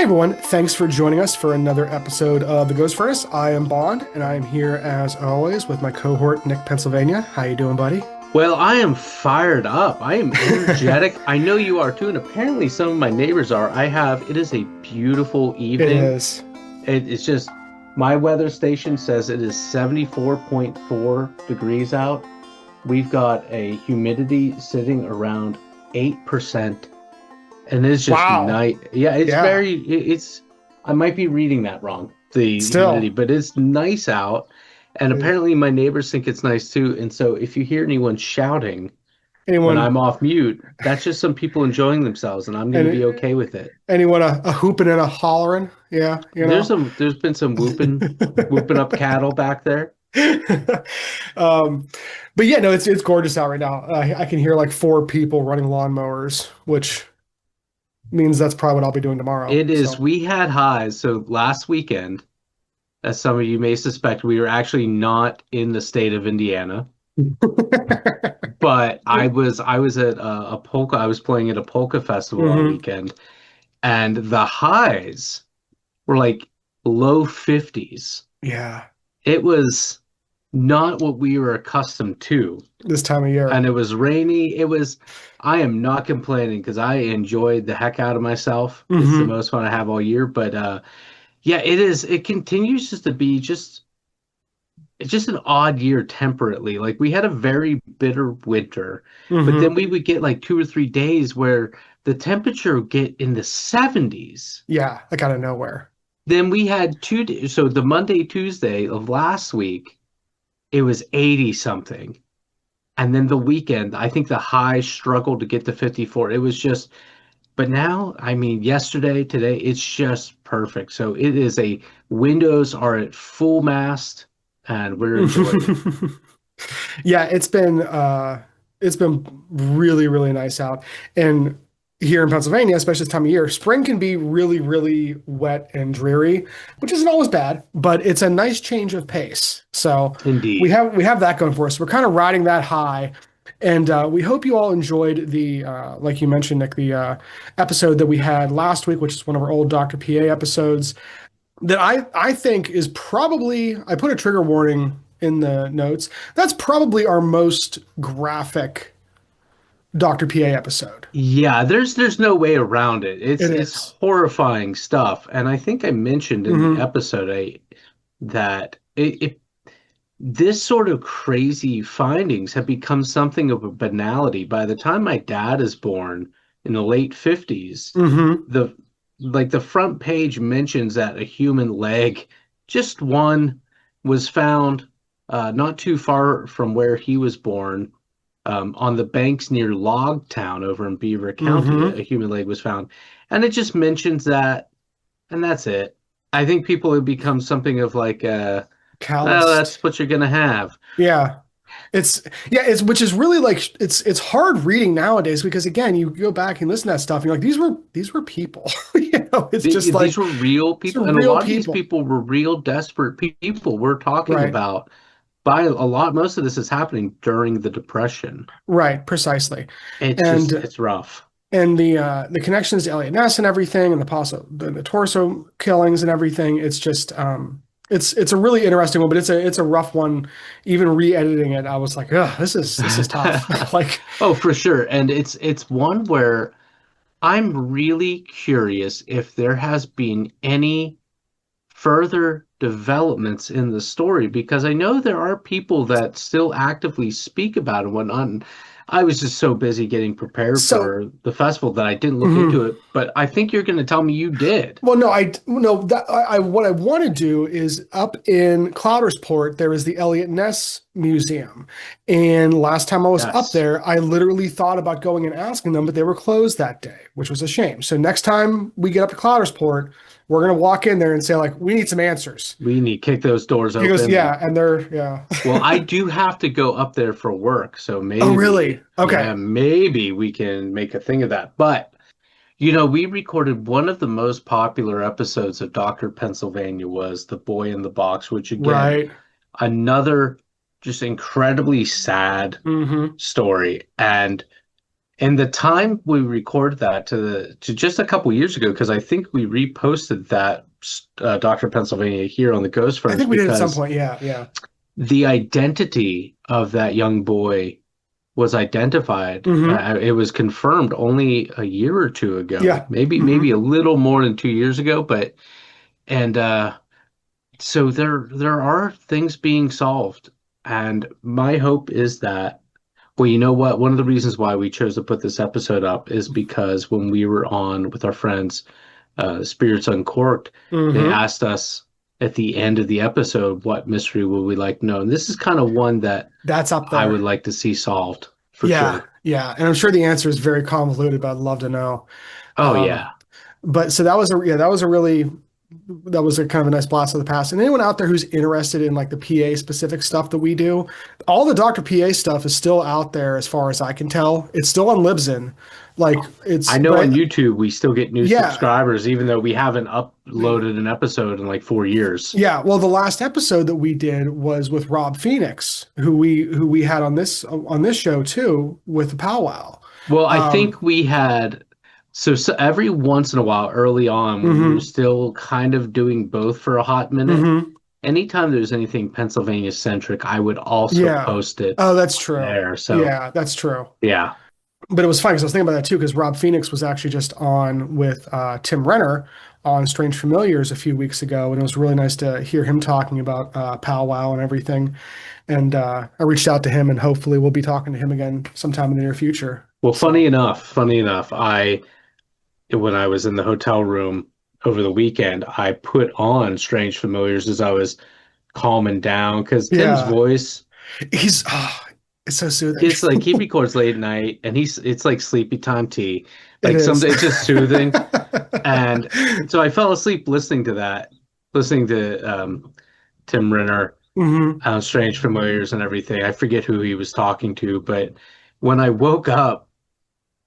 everyone, thanks for joining us for another episode of The Ghost Furnace. I am Bond, and I am here as always with my cohort Nick Pennsylvania. How you doing, buddy? Well, I am fired up. I am energetic. I know you are too, and apparently some of my neighbors are. It is a beautiful It evening. is. It's just, my weather station says it is 74.4 degrees out. We've got a humidity sitting around 8%, and it's just Wow. nice. Yeah, it's Yeah. I might be reading that wrong, the humidity, Still. but it's nice out. And Uh, apparently my neighbors think it's nice too. And so if you hear anyone shouting when Anyone I'm off mute, that's just some people enjoying themselves, and I'm going to and be okay with it. anyone a hooping and a hollering? Yeah, you know. There's been some whooping up cattle back there. Um, but yeah, no, it's gorgeous out right now. I can hear like four people running lawnmowers, which means that's probably what I'll be doing tomorrow. It is, So we had highs. So last weekend, as some of you may suspect, we were actually not in the state of Indiana, but I was at a polka. I was playing at a polka festival all hmm weekend, and the highs were like low 50s. Yeah, It was not what we were accustomed to. this time of year. And it was rainy. I am not complaining because I enjoyed the heck out of myself. It's the hmm most fun I have all year. But yeah, it continues just to be it's just an odd year temperately. Like we had a very bitter winter, but then hmm we would get like 2 or 3 days where the temperature would get in the 70s. Yeah, like out of nowhere. Then we had 2 days. So the Monday, Tuesday of last week, it was 80 something. And then the weekend, I think the high struggled to get to 54. It was just, but now, I mean, yesterday, today, it's just perfect. So windows are at full mast and we're enjoying it. Yeah, it's been really, really nice out. And here in Pennsylvania, especially this time of year, spring can be really, really wet and dreary, which isn't always bad, but it's a nice change of pace. So we Indeed. have that going for us. We're kind of riding that high. And we hope you all enjoyed like you mentioned, Nick, the episode that we had last week, which is one of our old Dr. PA episodes that I think is probably, I put a trigger warning in the notes. That's probably our most graphic Dr. PA episode. Yeah, there's no way around it. It It's is. horrifying stuff. And I think I mentioned in the hmm episode that this sort of crazy findings have become something of a banality. By the time my dad is born in the late 50s, hmm the the front page mentions that a human leg, just one, was found not too far from where he was born, on the banks near Logtown over in Beaver County. A hmm human leg was found, and it just mentions that, and that's it. I think people have become something of like, well, Calloused. that's what you're gonna have. Yeah. It's yeah, it's which is really like it's hard reading nowadays because again, you go back and listen to that stuff and you're like, these were people. It's just like These were real these are people, and a real lot of these people. people were real desperate people. We're talking Right. about most of this is happening during the Depression. Right, precisely. It's And it's rough. the connections to Elliot Ness and everything, and the torso killings and everything. It's just it's a really interesting one, but it's a rough one. Even re-editing it, I was like, ugh, this is tough. Like, Oh, for sure. And it's one where I'm really curious if there has been any further developments in the story, because I know there are people that still actively speak about it and whatnot. And I was just so busy getting prepared so. for the festival that I didn't look mhm. into it. But I think you're going to tell me you did. Well, no, no that what I want to do is up in Cloudersport, there is the Elliot Ness Museum. And last time I was up Yes. there, I literally thought about going and asking them, but they were closed that day, which was a shame. So next time we get up to Cloudersport, we're gonna walk in there and say, like, we need some answers. We need to kick those doors He goes, open. And yeah, and they're yeah. well, I do have to go up there for work, so Oh, really? maybe, Okay. yeah, maybe we can make a thing of that. But we recorded one of the most popular episodes of Dr. Pennsylvania was The Boy in the Box, which again, Right. another just incredibly sad hmm story. And And the time we recorded that to just a couple years ago, because I think we reposted that Dr. Pennsylvania here on the Ghost I Furnace think we did at some because point. Yeah, yeah. the identity of that young boy was identified. Hmm. It was confirmed only a year or two ago, Yeah. maybe Hmm. a little more than 2 years ago, but and so there are things being solved, and my hope is that. Well, you know what? One of the reasons why we chose to put this episode up is because when we were on with our friends, Spirits Uncorked, they Hmm. asked us at the end of the episode what mystery would we like to know. And this is kind of one that That's up I there. would like to see solved for Yeah, sure. yeah. And I'm sure the answer is very convoluted, but I'd love to know. Oh Um, yeah. but so that was a yeah, that was a really that was a kind of a nice blast of the past. And anyone out there who's interested in like the PA specific stuff that we do, all the Dr. PA stuff is still out there as far as I can tell. It's still on Libsyn. Like I it's know on but YouTube we still get new yeah. subscribers, even though we haven't uploaded an episode in like 4 years. Yeah, well, the last episode that we did was with Rob Phoenix, who we had on this show too with the powwow. Well, I Um, think we had so every once in a while early on when we were hmm. still kind of doing both for a hot minute, Hmm. anytime there's anything Pennsylvania centric, I would also Yeah. post it Oh, that's true. there. So Yeah, that's true. yeah. But it was funny because I was thinking about that too, because Rob Phoenix was actually just on with Tim Renner on Strange Familiars a few weeks ago, and it was really nice to hear him talking about powwow and everything. And I reached out to him, and hopefully we'll be talking to him again sometime in the near future. Well, So funny enough, I when I was in the hotel room over the weekend, I put on Strange Familiars as I was calming down because Tim's yeah, voice, he's it's so soothing. it's like he records late at night and it's like sleepy time tea. It Like some is. it's just soothing. And so I fell asleep listening to that, listening to Tim Renner, Hmm. Strange Familiars and everything. I forget who he was talking to, but when I woke up,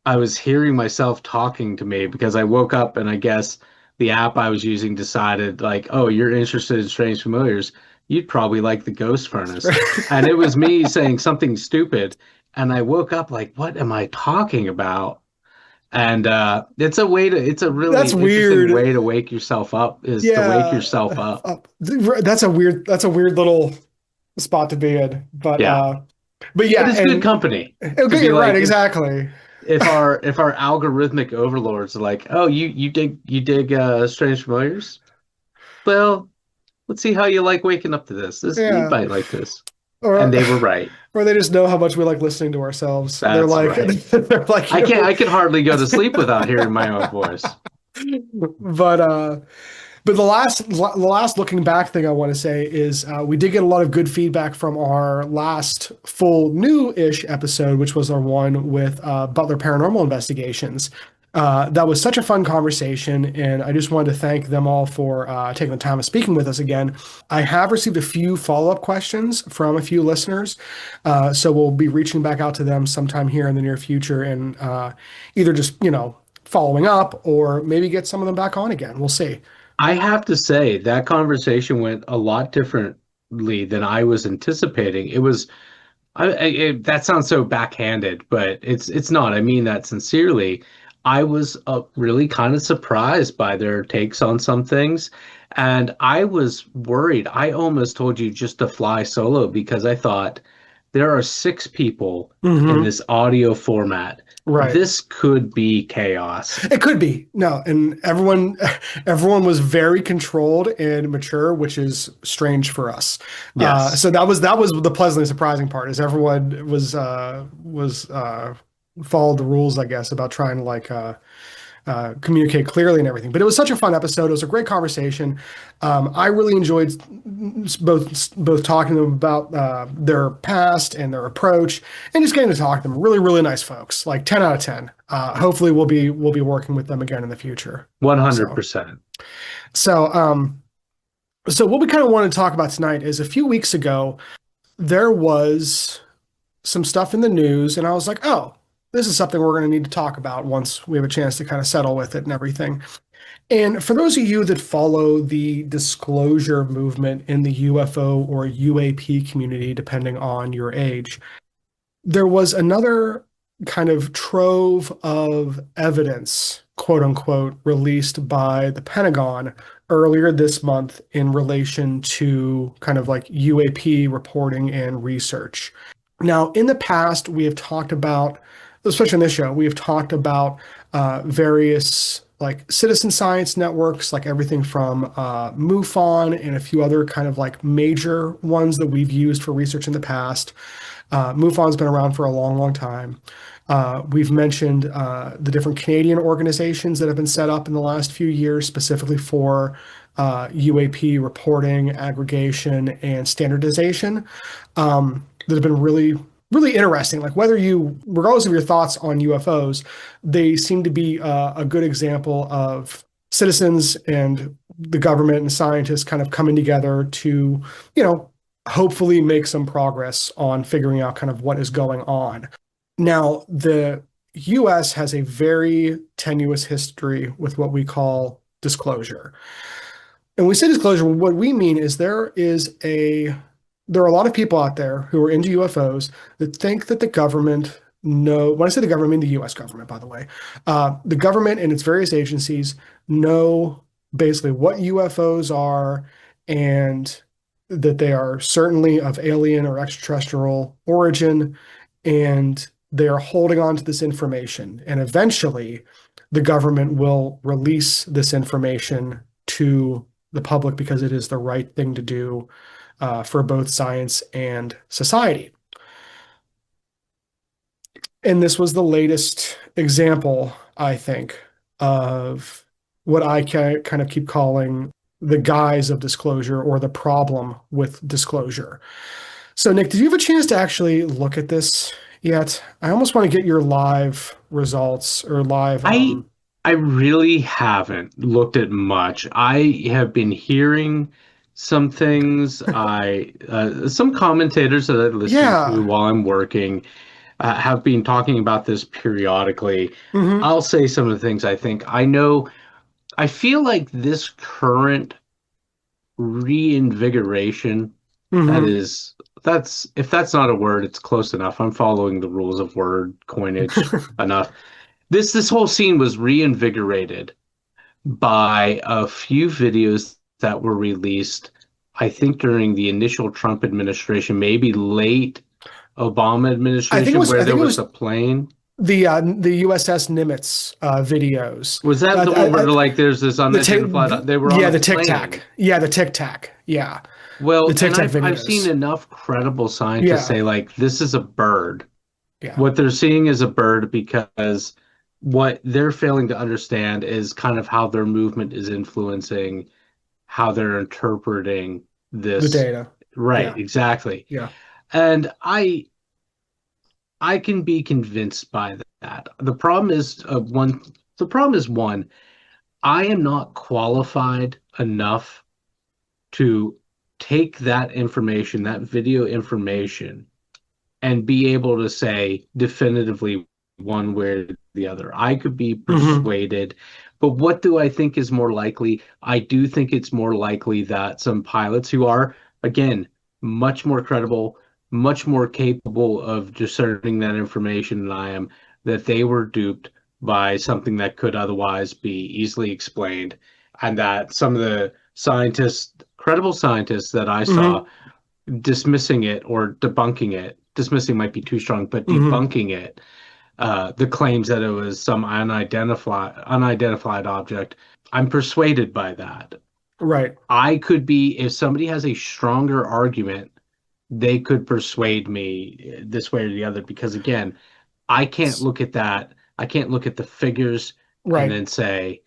I was hearing myself talking to me because I woke up and I guess the app I was using decided, like, oh, you're interested in Strange Familiars. You'd probably like the Ghost Furnace. And it was me saying something stupid. And I woke up like, what am I talking about? And it's a That's really interesting weird. way to wake yourself up is to wake Yeah, yourself up. that's a weird little spot to be in. Yeah. But But yeah, it's good and company to okay, be you're right, like exactly. if our algorithmic overlords are like, oh, you dig Strange Familiars? Well, let's see how you like waking up to this. This you Yeah. might like this. And Or they were right. or they just know how much we like listening to ourselves. They're That's like right. they're like, I can hardly go to sleep without hearing my own voice. but the last looking back thing I want to say is we did get a lot of good feedback from our last full new-ish episode, which was our one with Butler Paranormal Investigations. That was such a fun conversation, and I just wanted to thank them all for taking the time of speaking with us again. I have received a few follow-up questions from a few listeners, so we'll be reaching back out to them sometime here in the near future, and either just following up or maybe get some of them back on again. We'll see. I have to say that conversation went a lot differently than I was anticipating. It was that sounds so backhanded, but it's not. I mean that sincerely. I was really kind of surprised by their takes on some things, and I was worried. I almost told you just to fly solo because I thought there are six people in Hmm. this audio format. Right. This could be chaos. It could be. No, and everyone was very controlled and mature, which is strange for us. Yes. So that was the pleasantly surprising part is everyone was followed the rules, I guess, about trying to like communicate clearly and everything. But it was such a fun episode. It was a great conversation. I really enjoyed both talking to them about their past and their approach, and just getting to talk to them. Really, really nice folks. Like 10 out of 10. Hopefully, we'll be working with them again in the future. So 100%. so um so what we kind of want to talk about tonight is a few weeks ago there was some stuff in the news, and I was like, oh. This is something we're going to need to talk about once we have a chance to kind of settle with it and everything. And for those of you that follow the disclosure movement in the UFO or UAP community, depending on your age, there was another kind of trove of evidence, quote unquote, released by the Pentagon earlier this month in relation to kind of like UAP reporting and research. Now, in the past, we have talked about, especially on this show, we have talked about various like citizen science networks, like everything from MUFON and a few other kind of like major ones that we've used for research in the past. MUFON's been around for a long, long time. We've mentioned the different Canadian organizations that have been set up in the last few years, specifically for UAP reporting, aggregation, and standardization, that have been really, really interesting. Like whether you, regardless of your thoughts on UFOs, they seem to be a good example of citizens and the government and scientists kind of coming together to, you know, hopefully make some progress on figuring out kind of what is going on. Now, the US has a very tenuous history with what we call disclosure. And when we say disclosure, what we mean is there are a lot of people out there who are into UFOs that think that the government know, when I say the government, I mean the US government, by the way. The government and its various agencies know basically what UFOs are and that they are certainly of alien or extraterrestrial origin, and they are holding on to this information. And eventually, the government will release this information to the public because it is the right thing to do for both science and society. And this was the latest example, I think, of what I kind of keep calling the guise of disclosure or the problem with disclosure. So, Nick, did you have a chance to actually look at this yet? I almost want to get your live results or live. I I really haven't looked at much. I have been hearing some things. I some commentators that I listen to Yeah. while I'm working have been talking about this periodically. Hmm. I'll say some of the things I think. I know. I feel like this current reinvigoration, that Hmm. is, that's if that's not a word, it's close enough. I'm following the rules of word coinage enough. This whole scene was reinvigorated by a few videos that were released, I think during the initial Trump administration, maybe late Obama administration, where I there think it was was a plane. the USS Nimitz videos. Was that the one where like there's this The tic, unidentified, they were on yeah, a the Tic Tac, plane. yeah, the Tic Tac, yeah, the Well, Tic and Tac I've seen videos, enough credible scientists yeah, say like this is a bird. yeah, What they're seeing is a bird because what they're failing to understand is kind of how their movement is influencing how they're interpreting the this. data, Right, yeah, exactly. yeah, And I can be convinced by that. The problem is one, I am not qualified enough to take that information, that video information, and be able to say definitively one way or the other. I could be hmm, persuaded, but what do I think is more likely? I do think it's more likely that some pilots who are, again, much more credible, much more capable of discerning that information than I am, that they were duped by something that could otherwise be easily explained, and that some of the scientists, credible scientists that I saw, hmm, dismissing it or debunking it. Dismissing might be too strong, but hmm, debunking it, the claims that it was some unidentified object. I'm persuaded by that. right, I could be, if somebody has a stronger argument, they could persuade me this way or the other. Because again, I can't look at that. I can't look at the figures and right, then say,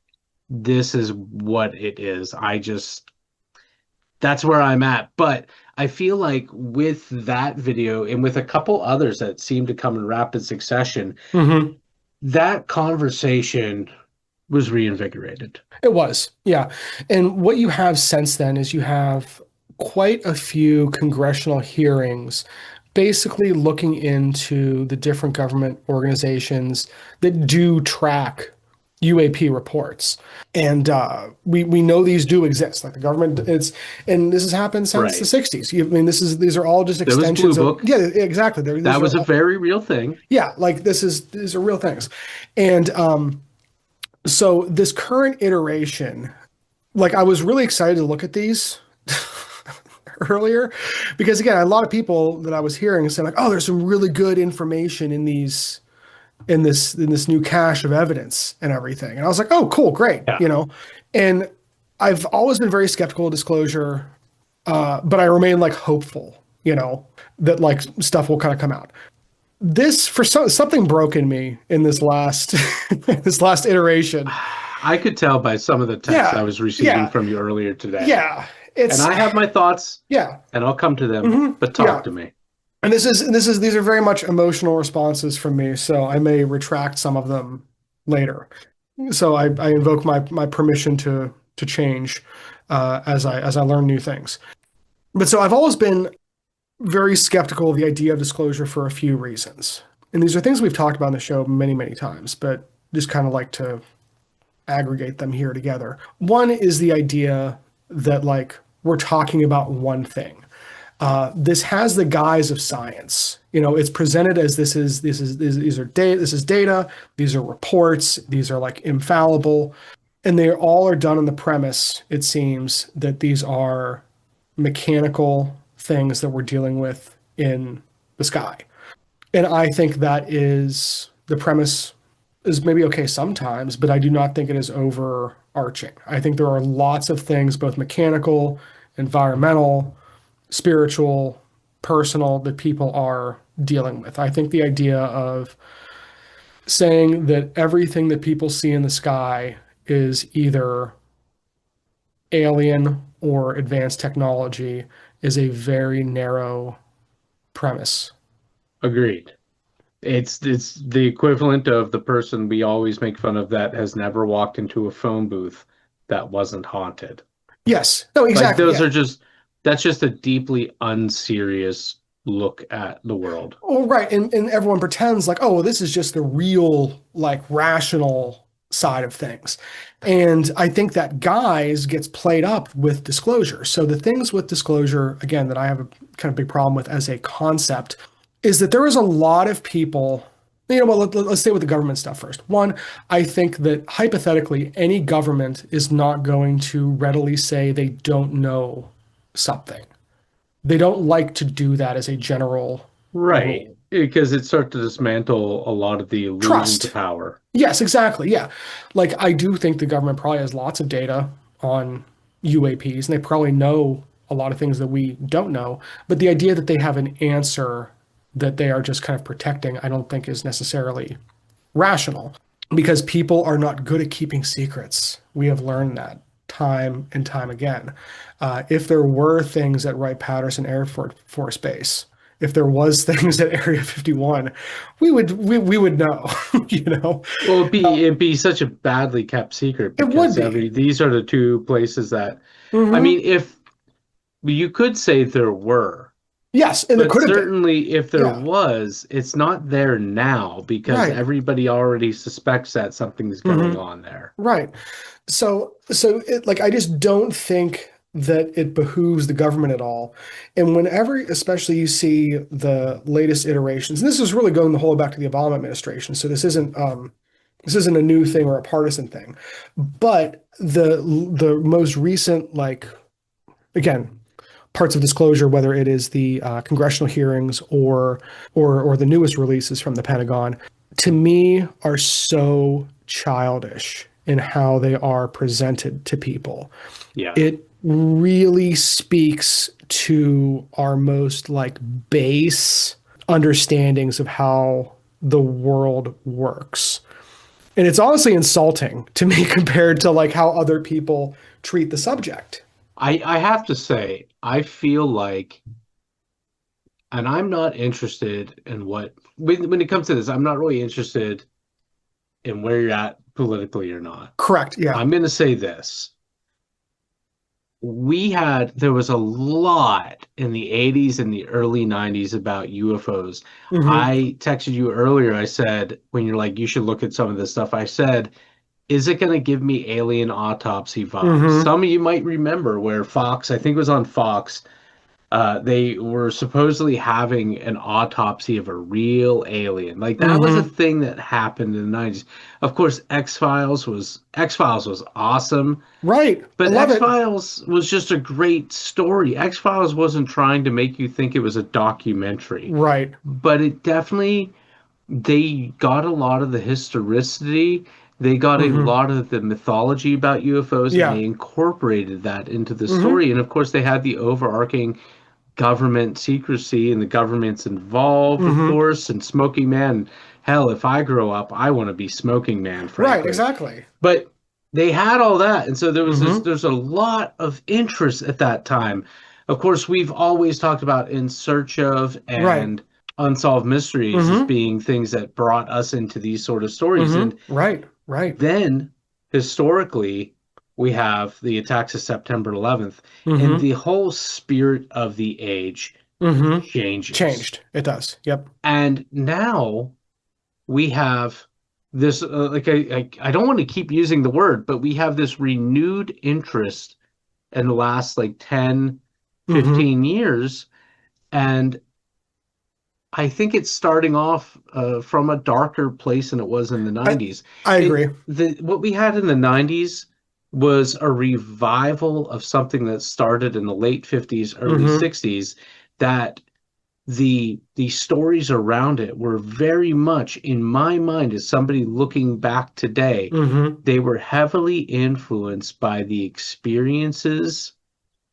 this is what it is. I just that's where I'm at. But I feel like with that video and with a couple others that seem to come in rapid succession, hmm. that conversation was reinvigorated. It was, yeah. And what you have since then is you have quite a few congressional hearings basically looking into the different government organizations that do track UAP reports, and we know these do exist. Like the government, and this has happened since the Right. '60s. I mean, these are all just There was Blue extensions of Book. yeah, exactly. These That are was a all very real thing. yeah, like these are real things, and so this current iteration, like I was really excited to look at these earlier because again, a lot of people that I was hearing saying like, oh, there's some really good information in these in this new cache of evidence and everything. And I was like, oh, cool, great, Yeah. And I've always been very skeptical of disclosure, but I remain like hopeful, that like stuff will kind of come out. This something broke in me in this last this last iteration. I could tell by some of the texts I Yeah, was receiving yeah, from you earlier today. yeah. And It's I have my thoughts yeah, and I'll come to them, but talk yeah. to me. And this is these are very much emotional responses from me, so I may retract some of them later. So I invoke my permission to change as I learn new things. But so I've always been very skeptical of the idea of disclosure for a few reasons. And these are things we've talked about in the show many, many times, but just kind of like to aggregate them here together. One is the idea that like we're talking about one thing. This has the guise of science. It's presented as these are data. This is data. These are reports. These are like infallible, and they all are done on the premise, it seems, that these are mechanical things that we're dealing with in the sky. And I think that is the premise is maybe okay sometimes, but I do not think it is overarching. I think there are lots of things, both mechanical, environmental, spiritual, personal, that people are dealing with. I think the idea of saying that everything that people see in the sky is either alien or advanced technology is a very narrow premise. Agreed. It's the equivalent of the person we always make fun of that has never walked into a phone booth that wasn't haunted. Yes. No, Like exactly. those Yeah. are just that's just a deeply unserious look at the world. Well, right. And everyone pretends like, oh, well, this is just the real, like, rational side of things. And I think that guise gets played up with disclosure. So the things with disclosure, again, that I have a kind of big problem with as a concept is that there is a lot of people. Well, let's stay with the government stuff first. One, I think that hypothetically, any government is not going to readily say they don't know something. They don't like to do that as a general Right. rule. Because it starts to dismantle a lot of the illusions of Trust. power. Yes, exactly. Yeah. Like I do think the government probably has lots of data on UAPs and they probably know a lot of things that we don't know. But the idea that they have an answer that they are just kind of protecting, I don't think is necessarily rational because people are not good at keeping secrets. We have learned that time and time again. If there were things at Wright-Patterson Force Base, if there was things at Area 51, we would know, you know. Well, it'd be such a badly kept secret It would because be. these are the two places that I Hmm. mean, if you could say there were, Yes, and there but could have been. certainly if there Yeah, was, it's not there now because right. everybody already suspects that something's Hmm. going on there. Right. So it like I just don't think that it behooves the government at all. And whenever, especially you see the latest iterations, and this is really going the whole back to the Obama administration. So this isn't a new thing or a partisan thing. But the most recent, like again, parts of disclosure, whether it is the congressional hearings or the newest releases from the Pentagon, to me are so childish in how they are presented to people. Yeah. It really speaks to our most like base understandings of how the world works. And it's honestly insulting to me compared to like how other people treat the subject. I have to say, I feel like, and I'm not interested in when it comes to this, I'm not really interested in where you're at politically or not. Correct. Yeah. I'm going to say this. There was a lot in the 80s and the early 90s about UFOs. Hmm. I texted you earlier. I said, when you're like, you should look at some of this stuff, I said, is it going to give me alien autopsy vibes? Mm-hmm. Some of you might remember where Fox, I think it was on Fox, they were supposedly having an autopsy of a real alien. Like that was a Mm-hmm. thing that happened in the 90s. Of course, X-Files was awesome, Right. I but love it. X-Files was just a great story. X-Files wasn't trying to make you think it was a documentary, Right. but it definitely they got a lot of the historicity, they got a Mm-hmm. lot of the mythology about UFOs, and Yeah. they incorporated that into the Mm-hmm. story. And of course, they had the overarching government secrecy and the government's involved, of Mm-hmm. course, and Smoking Man. Hell, if I grow up, I want to be Smoking Man, Right, frankly. exactly. But they had all that, and so Mm-hmm. there's a lot of interest at that time. Of course, we've always talked about In Search of Right. and Unsolved Mysteries as Mm-hmm. being things that brought us into these sort of stories. And Mm-hmm. Right. Right. then historically, we have the attacks of September 11th, and Mm-hmm. the whole spirit of the age Mm-hmm. changes. Changed. It does. Yep. And now we have this, I don't want to keep using the word, but we have this renewed interest in the last like 10, Mm-hmm. 15 years. And I think it's starting off from a darker place than it was in the I 90s. I agree. What we had in the 90s was a revival of something that started in the late 50s, early Mm-hmm. 60s, that the stories around it were very much, in my mind, as somebody looking back today, Mm-hmm. they were heavily influenced by the experiences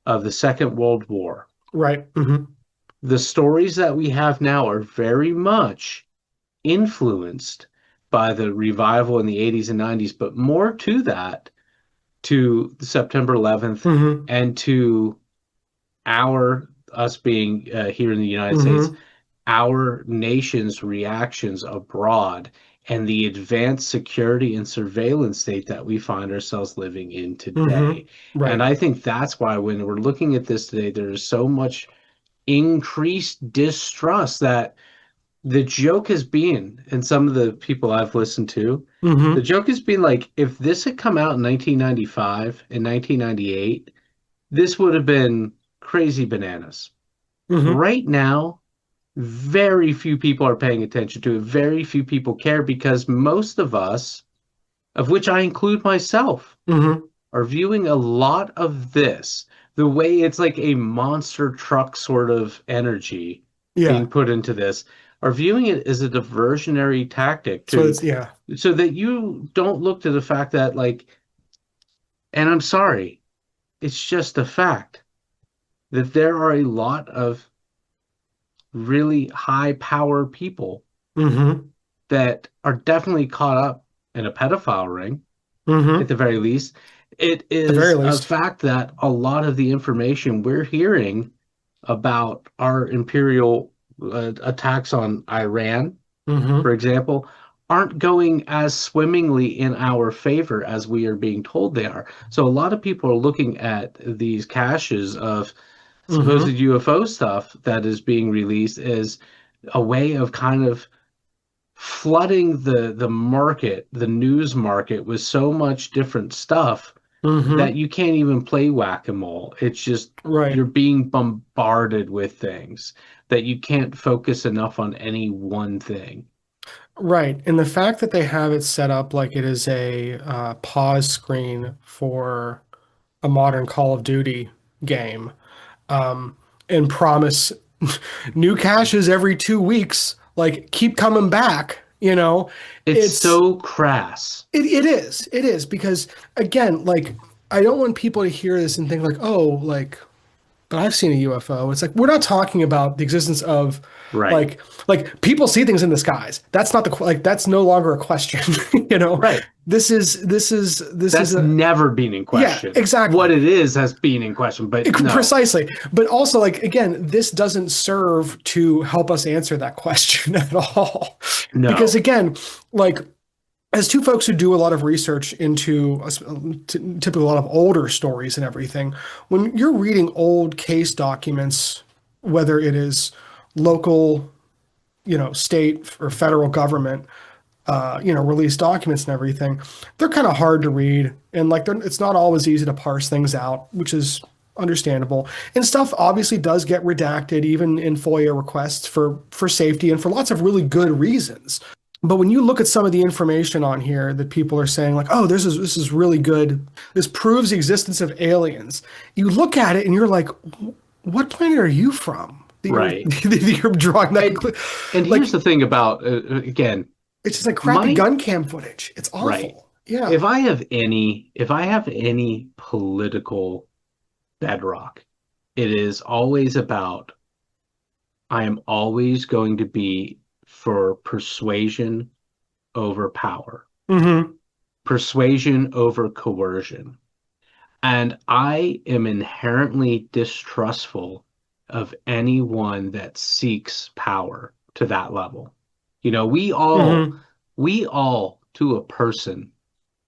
of the Second World War. Right. Mm-hmm. The stories that we have now are very much influenced by the revival in the 80s and 90s, but more to that, to September 11th Mm-hmm. and to us being here in the United States, Mm-hmm. our nation's reactions abroad, and the advanced security and surveillance state that we find ourselves living in Mm-hmm. today. And Right. I think that's why when we're looking at this today, there is so much increased distrust that the joke has been, and some of the people I've listened to, the Mm-hmm. joke has been like, if this had come out in 1995 and 1998, this would have been crazy bananas. Mm-hmm. Right now, very few people are paying attention to it. Very few people care because most of us, of which I include myself, Mm-hmm. are viewing a lot of this the way it's like a monster truck sort of energy being Yeah. put into this, are viewing it as a diversionary tactic So to it's yeah. so that you don't look to the fact that like, and I'm sorry, it's just a fact that there are a lot of really high power people Mm-hmm. that are definitely caught up in a pedophile ring, at Mm-hmm. the very least. It The very is a least. fact that a lot of the information we're hearing about our imperial attacks on Iran, for Mm-hmm. example, aren't going as swimmingly in our favor as we are being told they are. So a lot of people are looking at these caches of supposed Mm-hmm. UFO stuff that is being released as a way of kind of flooding the market, the news market, with so much different stuff that Mm-hmm. you can't even play whack-a-mole. It's just Right. you're being bombarded with things that you can't focus enough on any one thing. Right. And the fact that they have it set up like it is a pause screen for a modern Call of Duty game, um, and promise new caches every 2 weeks, like keep coming back, It's it's so crass. it is because again, like I don't want people to hear this and think like, oh, like but I've seen a UFO. It's like we're not talking about the existence of Right. like people see things in the skies. That's not like that's no longer a question. you know, Right. this is That's a never been in yeah, question. What exactly. it is has been in question, but no, Precisely. But also like again, this doesn't serve to help us answer that question at all. Because no. again, like as two folks who do a lot of research into typically a lot of older stories and everything, when you're reading old case documents, whether it is local, state or federal government, release documents and everything, they're kind of hard to read, and like it's not always easy to parse things out, which is understandable. And stuff obviously does get redacted, even in FOIA requests for safety and for lots of really good reasons. But when you look at some of the information on here that people are saying, like, oh, this is really good. This proves the existence of aliens. You look at it and you're like, what planet are you from? That you're Right. that you're drawing that And conclusion. and here's Like, the thing about again, it's just like crappy my gun cam footage. It's right. awful. Yeah. If I have any political bedrock, it is always about I am always going to be for persuasion over power, Hmm. persuasion over coercion. And I am inherently distrustful of anyone that seeks power to that level. You know, Hmm. we all, to a person,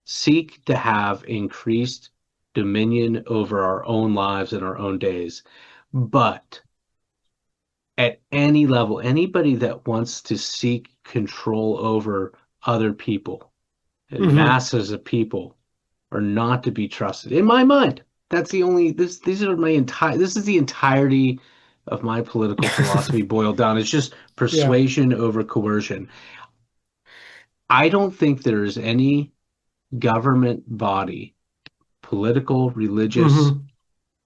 seek to have increased dominion over our own lives and our own days. But at any level, anybody that wants to seek control over other people and Hmm. masses of people are not to be trusted. In my mind, that's the only these are my entire this is the entirety of my political philosophy boiled down. It's just Yeah. persuasion over coercion. I don't think there is any government body, political, religious, Hmm.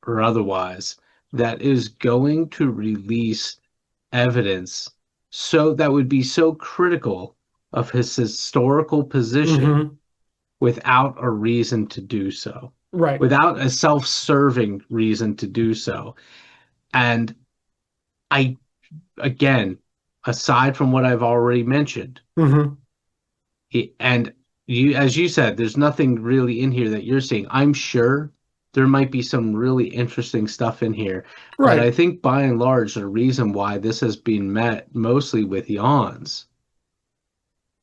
or otherwise, that is going to release evidence so that would be so critical of his historical position Hmm. without a reason to do so, Right. without a self-serving reason to do so. And I, again, aside from what I've already mentioned, Hmm. and you, as you said, there's nothing really in here that you're seeing. I'm sure there might be some really interesting stuff in here, but I Right. think by and large, the reason why this has been met mostly with yawns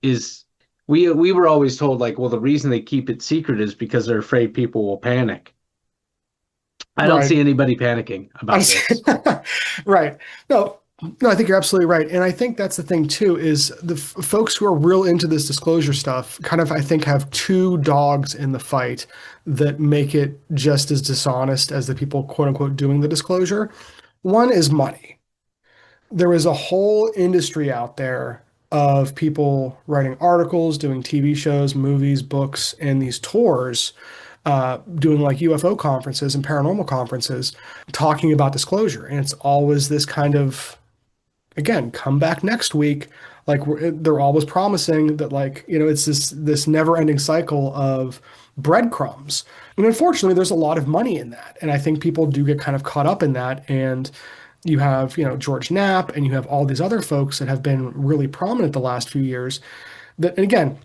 is we were always told like, well, the reason they keep it secret is because they're afraid people will panic. I don't Right. see anybody panicking I about just- this. Right. No, no, I think you're absolutely right. And I think that's the thing too, is the folks who are real into this disclosure stuff kind of, I think, have two dogs in the fight that make it just as dishonest as the people, quote unquote, doing the disclosure. One is money. There is a whole industry out there of people writing articles, doing TV shows, movies, books, and these tours, doing like UFO conferences and paranormal conferences, talking about disclosure. And it's always this kind of, again, come back next week. Like they're always promising that, like, it's this never-ending cycle of breadcrumbs. And unfortunately, there's a lot of money in that. And I think people do get kind of caught up in that. And you have, George Knapp, and you have all these other folks that have been really prominent the last few years that, and again,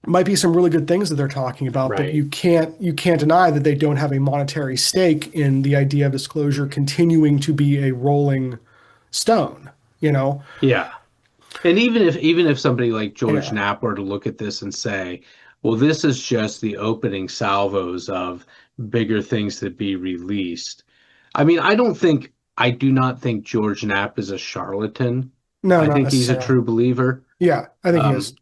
might be some really good things that they're talking about, but Right. you can't deny that they don't have a monetary stake in the idea of disclosure continuing to be a rolling stone, you know? Yeah. And even if somebody like George Yeah. Knapp were to look at this and say, well, this is just the opening salvos of bigger things to be released. I mean, I do not think George Knapp is a charlatan. No, I not think he's a necessarily. true believer. Yeah, I think he is. Um,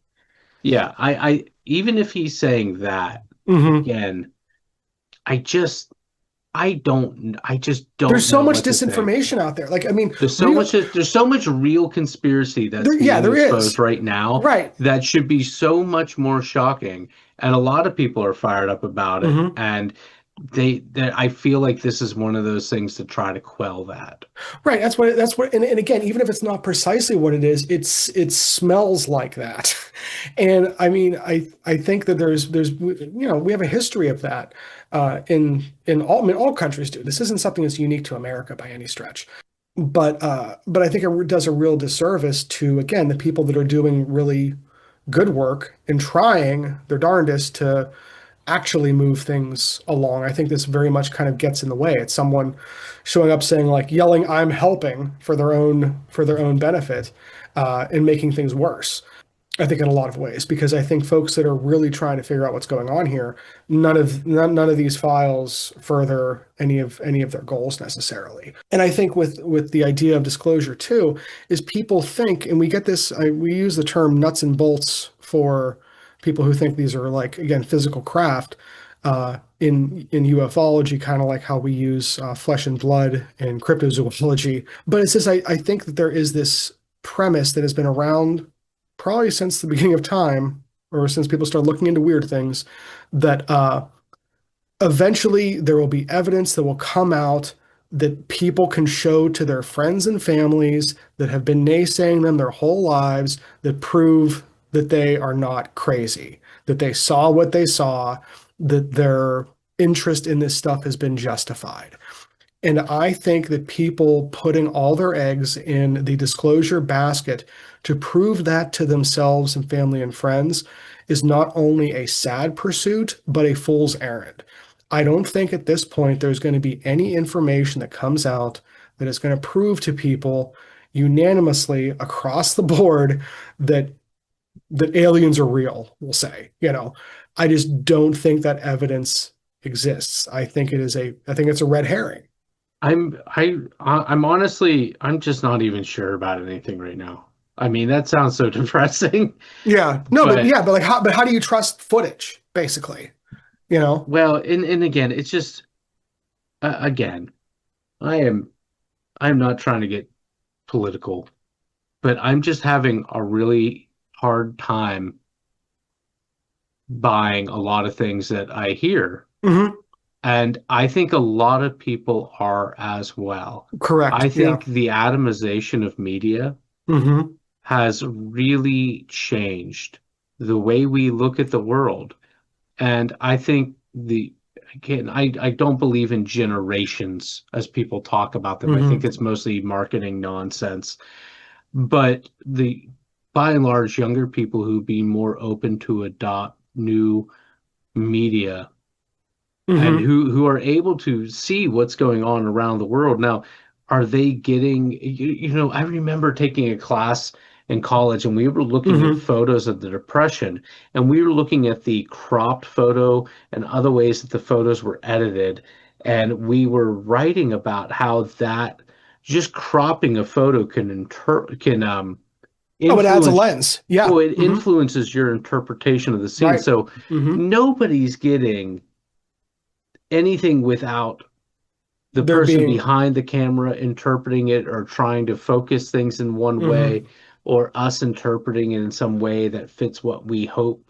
yeah, I even if he's saying that, Hmm. again, I just There's don't so know much what to think. disinformation out there. Like, I mean, real, There's so much real conspiracy that's yeah, being there exposed is. right now Right. that should be so much more shocking. And a lot of people are fired up about it. Hmm. And I feel like this is one of those things to try to quell that. Right. That's what, and again, even if it's not precisely what it is, it smells like that. And I mean, I think that there's we have a history of that in all, I mean, all countries do. This isn't something that's unique to America by any stretch. But I think it does a real disservice to, again, the people that are doing really good work and trying their darndest to actually move things along. I think this very much kind of gets in the way. It's someone showing up saying, like, yelling, "I'm helping," for their own benefit, and making things worse. I think in a lot of ways, because I think folks that are really trying to figure out what's going on here, none of these files further any of their goals necessarily. And I think with the idea of disclosure too, is people think, and we get this, we use the term nuts and bolts for people who think these are like again physical craft. In ufology, kind of like how we use flesh and blood in cryptozoology. But it's just I think that there is this premise that has been around probably since the beginning of time, or since people started looking into weird things, that eventually there will be evidence that will come out that people can show to their friends and families that have been naysaying them their whole lives that prove that they are not crazy, that they saw what they saw, that their interest in this stuff has been justified. And I think that people putting all their eggs in the disclosure basket to prove that to themselves and family and friends is not only a sad pursuit, but a fool's errand. I don't think at this point there's going to be any information that comes out that is going to prove to people unanimously across the board that aliens are real, we'll say. I just don't think that evidence exists. I think it's a red herring. I'm honestly I'm just not even sure about anything right now. I mean, that sounds so depressing, Yeah. No, but but yeah, but like how do you trust footage, basically? You know? well, and again, it's just again, I am I'm not trying to get political, but I'm just having a really hard time buying a lot of things that I hear. Hmm. And I think a lot of people are as well. Correct. I Yeah. think the atomization of media Hmm. has really changed the way we look at the world. And I think again, I don't believe in generations as people talk about them. I think Hmm. it's mostly marketing nonsense. But by and large, younger people who be more open to adopt new media and Hmm. who are able to see what's going on around the world. Now, are they getting, I remember taking a class in college and we were looking at Hmm. photos of the Depression and we were looking at the cropped photo and other ways that the photos were edited. And we were writing about how that just cropping a photo can Oh, it adds a influence, lens. Yeah. well, it Hmm. influences your interpretation of the scene. Right. So Hmm. nobody's getting anything without the There person being. behind the camera interpreting it or trying to focus things in one way Hmm. or us interpreting it in some way that fits what we hope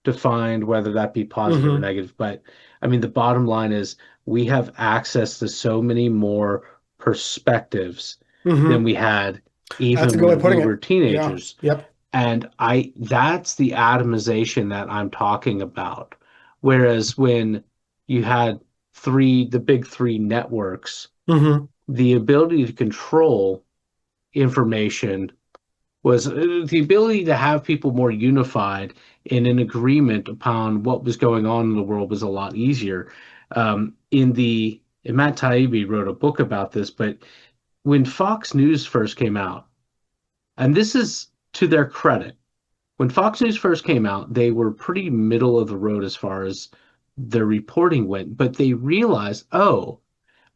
to find, whether that be positive or Hmm. negative. But I mean, the bottom line is we have access to so many more perspectives than Hmm. we had That's a even good way of when we putting were it. Yeah. teenagers. Yep. And that's the atomization that I'm talking about. Whereas when you had the big three networks, Hmm. the ability to control information was the ability to have people more unified in an agreement upon what was going on in the world was a lot easier. And Matt Taibbi wrote a book about this, but when Fox News first came out, and this is to their credit, when Fox News first came out, they were pretty middle of the road as far as their reporting went, but they realized, oh,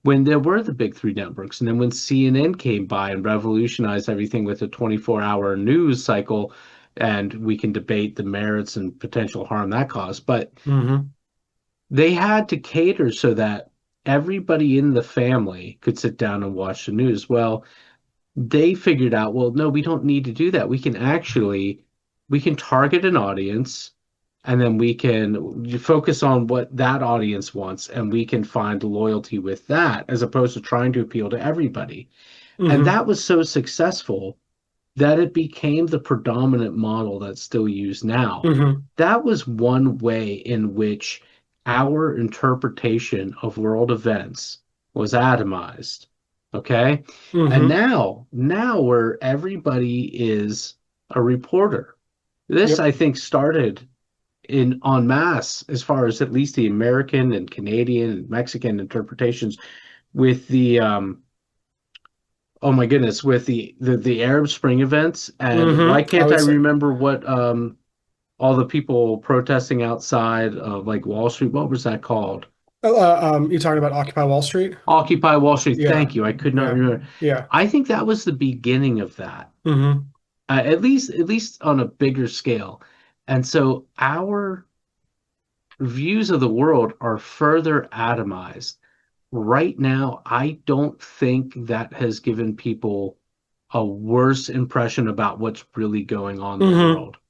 when there were the big three networks, and then when CNN came by and revolutionized everything with a 24-hour news cycle, and we can debate the merits and potential harm that caused, but Hmm. they had to cater so that everybody in the family could sit down and watch the news. Well, they figured out, well, no, we don't need to do that. We can target an audience and then we can focus on what that audience wants and we can find loyalty with that as opposed to trying to appeal to everybody. And Hmm. that was so successful that it became the predominant model that's still used now. Hmm. That was one way in which our interpretation of world events was atomized. Okay. And Hmm. now where everybody is a reporter. This, Yep. I think, started in en masse as far as at least the American and Canadian and Mexican interpretations with the oh my goodness, with the Arab Spring events, and why I can't I would say, remember what all the people protesting outside of like Wall Street, what was that called? you're talking about Occupy Wall Street? Occupy Wall Street. Yeah, Thank you. I could not yeah, remember. yeah. I think that was the beginning of that, Hmm. at least on a bigger scale. And so our views of the world are further atomized. Right now, I don't think that has given people a worse impression about what's really going on in the Hmm. world. Yeah.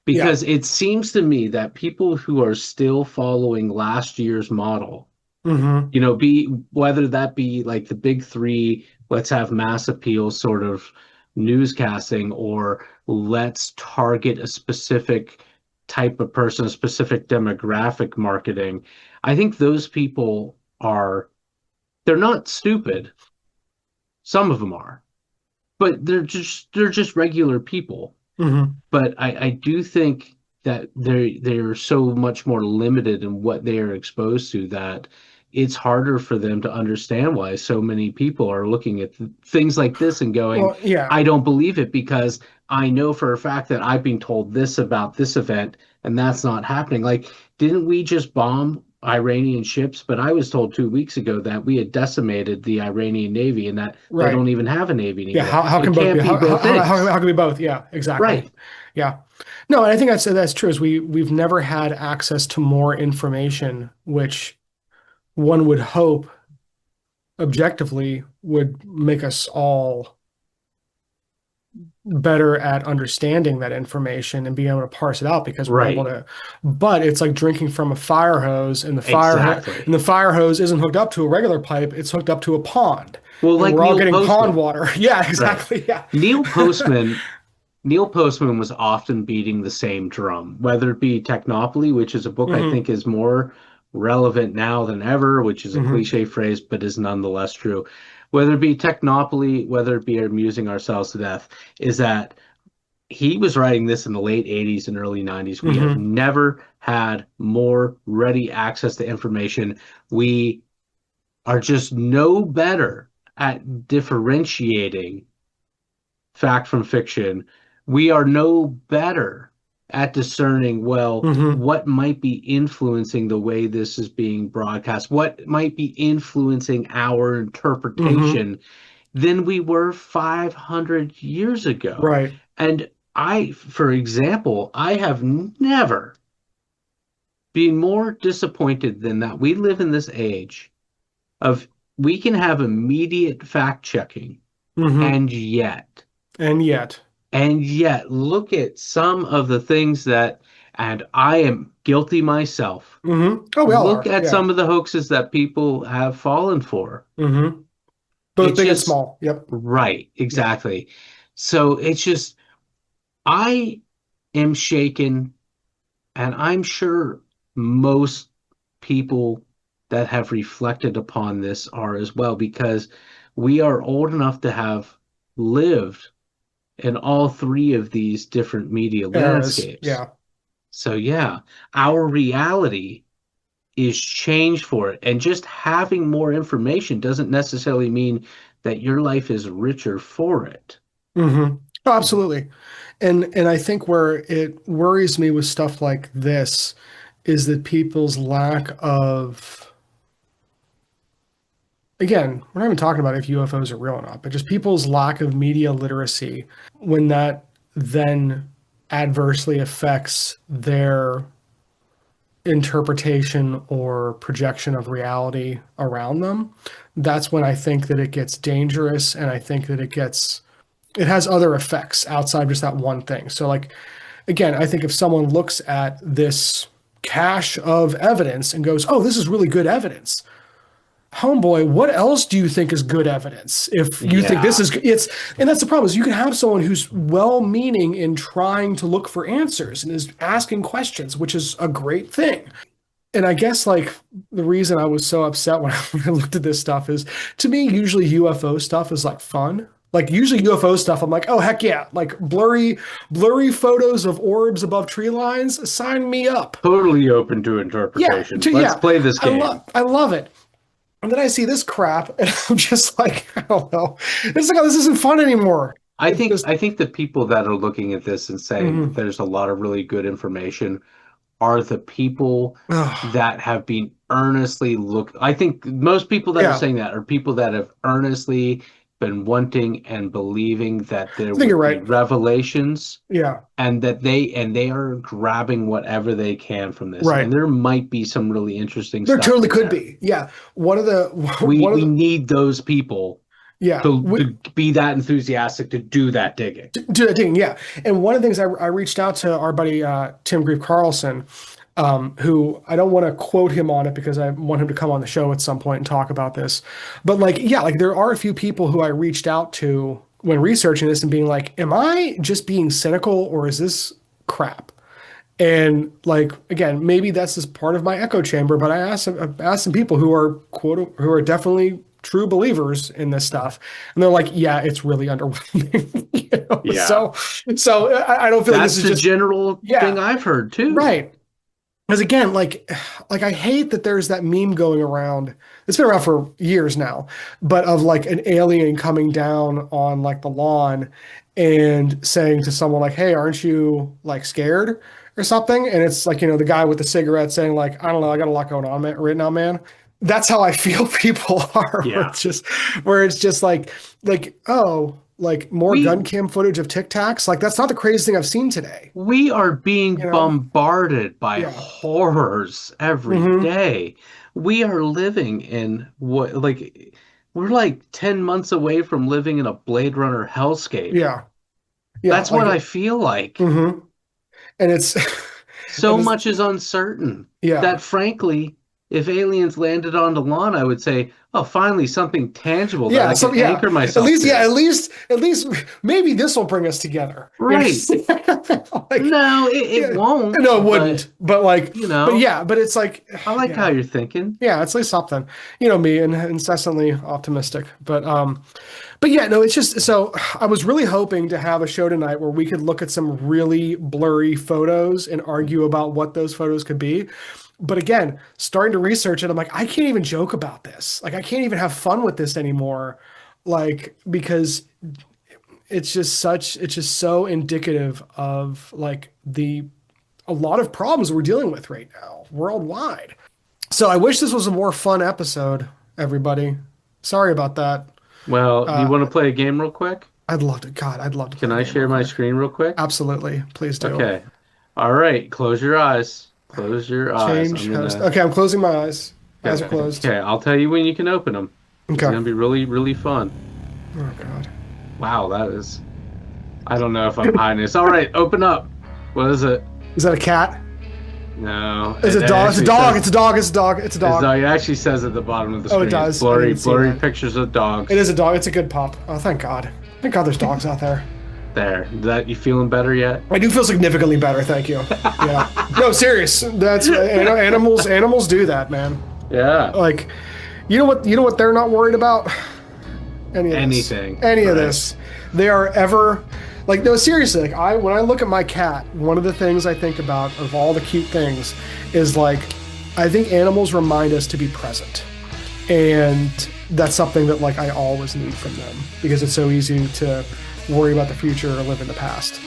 Because it seems to me that people who are still following last year's model, Hmm. be whether that be like the big three, let's have mass appeal sort of newscasting, or let's target a specific type of person, a specific demographic marketing. I think those people they're not stupid. Some of them are, but they're just regular people. Hmm. But I do think that they're so much more limited in what they are exposed to that it's harder for them to understand why so many people are looking at things like this and going, Well, yeah. I don't believe it because I know for a fact that I've been told this about this event and that's not happening. Like, didn't we just bomb Iranian ships? But I was told 2 weeks ago that we had decimated the Iranian Navy and that they Right. don't even have a navy Yeah, anymore. how It can both be can't be both how things. can we both? Yeah, exactly. Right. Yeah. No, and I think that's true is we've never had access to more information, which one would hope objectively would make us all better at understanding that information and being able to parse it out because we're able Right. to, but it's like drinking from a fire hose and Exactly. the fire hose isn't hooked up to a regular pipe, it's hooked up to a pond. Well, And like we're all Neil getting pond Postman. water. Yeah, Right. exactly. Yeah. Neil Postman Neil Postman was often beating the same drum, whether it be Technopoly, which is a book I Hmm. think is more relevant now than ever, which is a Hmm. cliche phrase, but is nonetheless true. Whether it be Technopoly, whether it be amusing ourselves to death, is that he was writing this in the late 80s and early 90s. We have Hmm. never had more ready access to information. We are just no better at differentiating fact from fiction. We are no better at discerning, well, Hmm. what might be influencing the way this is being broadcast, what might be influencing our Hmm. interpretation than we were 500 years ago. Right. And for example, I have never been more disappointed than that we live in this age of we can have immediate fact checking, Hmm. and yet And yet. And yet, look at some of the things and I am guilty myself. Oh, we all Look are. at Yeah. some of the hoaxes that people have fallen for. Hmm. Both It's big and just small. Yep. right, Yeah. exactly. So it's just, I am shaken, and I'm sure most people that have reflected upon this are as well, because we are old enough to have lived in all three of these different media Eras. landscapes. Yeah. So yeah, our reality is changed for it. And just having more information doesn't necessarily mean that your life is richer for it. Hmm. Oh, absolutely. And I think where it worries me with stuff like this is that people's lack of, again, we're not even talking about if UFOs are real or not, but just people's lack of media literacy when that then adversely affects their interpretation or projection of reality around them. That's when I think that it gets dangerous and I think that it has other effects outside just that one thing. So like again, I think if someone looks at this cache of evidence and goes, "Oh, this is really good evidence." Homeboy, what else do you think is good evidence? If you think this Yeah, is it's and that's the problem is you can have someone who's well-meaning in trying to look for answers and is asking questions, which is a great thing. And I guess like the reason I was so upset when when I looked at this stuff is to me, usually UFO stuff is like fun. Like usually UFO stuff, I'm like, oh heck yeah, like blurry photos of orbs above tree lines, sign me up. totally open to Yeah, interpretation. Let's yeah, play this game. I love it. And then I see this crap, and I'm just like, I don't know. It's like, oh, this isn't fun anymore. It's just, I think the people that are looking at this and saying that mhm. there's a lot of really good information are the people Ugh. that have been earnestly look. I think most people that are Yeah, saying that are people that have earnestly been wanting and believing that there I think you're would be right. revelations Yeah, and they are grabbing whatever they can from this. And right. there might be some really interesting There stuff totally in could there. be. Yeah, one of the one of We the need those people yeah. to be that enthusiastic to do that digging. Do that thing, yeah. And one of the things I reached out to our buddy Tim Grief Carlson, who I don't want to quote him on it because I want him to come on the show at some point and talk about this. But like, yeah, like there are a few people who I reached out to when researching this and being like, am I just being cynical or is this crap? And like again, maybe that's just part of my echo chamber, but I asked some people who are who are definitely true believers in this stuff, and they're like, yeah, it's really underwhelming. Yeah. So I don't feel like this That's is the just general thing yeah, I've heard too. right. Because again, like I hate that there's that meme going around. It's been around for years now, but of like an alien coming down on like the lawn and saying to someone like, "Hey, aren't you like scared or something?" And it's like, the guy with the cigarette saying like, "I don't know, I got a lot going on man, right now, man." That's how I feel people are, Yeah. where it's just like, oh, like more gun We cam footage of Tic Tacs. Like that's not the craziest thing I've seen today, we are being you know? bombarded by Yeah. horrors every Hmm. day. We are living in what like we're like 10 months away from living in a Blade Runner hellscape. Yeah. Yeah, That's like what I feel like. hmm and it's So and it's much is uncertain yeah. that frankly, if aliens landed on the lawn, I would say, oh, finally something tangible that Yeah, I can so yeah. anchor At myself least yeah, to. at least maybe this will bring us together. Right. Like No, it yeah. won't, No, it but wouldn't. But like you but know, yeah, but it's like I like how yeah. you're thinking. Yeah, it's like something. You know me and incessantly optimistic. But yeah, no, it's just so I was really hoping to have a show tonight where we could look at some really blurry photos and argue about what those photos could be. But again, starting to research it, I'm like, I can't even joke about this. Like, I can't even have fun with this anymore. Like, because it's just so indicative of like a lot of problems we're dealing with right now worldwide. So I wish this was a more fun episode, everybody. Sorry about that. Well, do you Uh, want to play a game real quick? I'd love to, God, I'd love to Can play a I game real share my quick. screen real quick? Absolutely. Please do. Okay. All right. Close your eyes. Close your eyes. Change I'm host. gonna. Okay, I'm closing my eyes. Eyes are Okay. closed. Okay. I'll tell you when you can open them. This is Okay. gonna be really, really fun. Oh God. Wow, that is. I don't know if I'm hiding this. All right, open up. What is it? Is that a cat? No, It's it a dog. It's a actually dog. says It's a dog. It's a dog. It's a dog. it actually says at the bottom of the Oh, it screen. It's does. I didn't see blurry that. pictures of It dogs. is a dog. It's a good pup. Oh, thank God. Thank God there's dogs out there. There. That you feeling better yet? I do feel significantly better. Thank you. Yeah. No, serious. That's animals. Animals do that, man. Yeah. Like, you know what they're not worried about? Any of this. Anything. Any of Right. this. They are ever like no seriously, like when I look at my cat, one of the things I think about of all the cute things is like I think animals remind us to be present. And that's something that like I always need from them because it's so easy to worry about the future or live in the past.